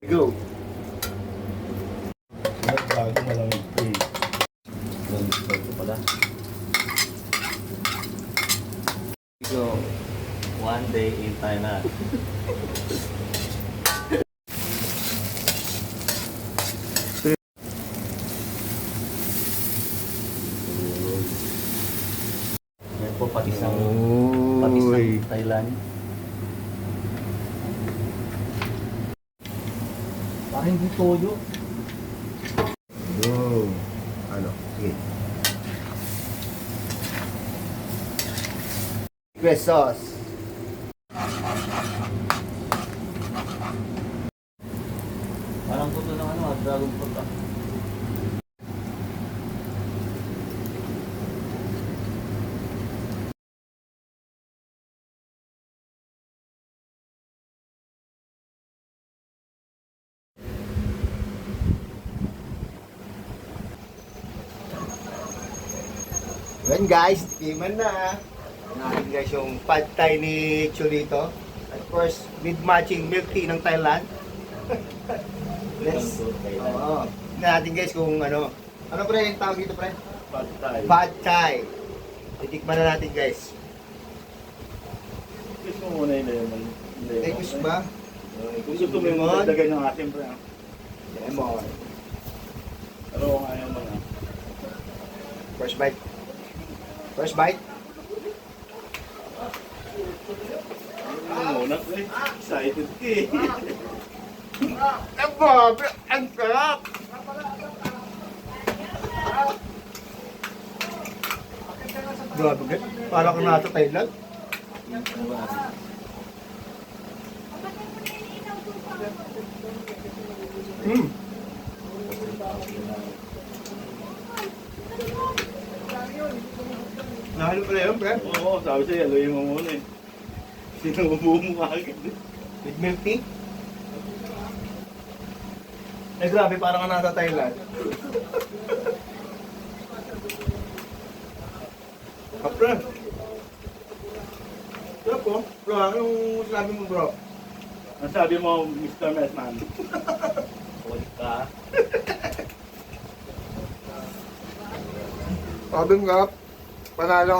Go! Bago malamig ko eh. Ito pala. Go! One day in Thailand. Yan po, patisang Thailand. Parang hindi toyo. Wow. Ano? Sige. Secret sauce. Parang puto ng dragon fruit ah. Yan guys, tikiman na. Natin guys yung pad thai ni Chulito. Of course, with matching milk tea ng Thailand. Let's, oo. Tignan natin guys kung ano. Ano pre yung tawag dito pre? Pad Thai. Pad thai. Titikman na natin guys. Kiss mo muna yung lemon. Tekos ba? Kung gusto mo yung dagdagan ng ating pre. Lemon. Pero kung ayaw mo na. First bite. First bite. Muna pre. Excited ka eh. Grabe, ang sarap! Grabe guys, parang kang nasa Thailand. Mm. Nahalo pala yun, pre. Oo, sabi siya, yaluin mo muna eh. Sinubuo mo agad eh. With milk tea. Eh grabe, parang ka nasa Thailand. Kapre. Sarap po. Bro, anong sabi mo bro? Ang sabi mo, Mr. Mesman. Huwag ka. Sabi mo, panalo.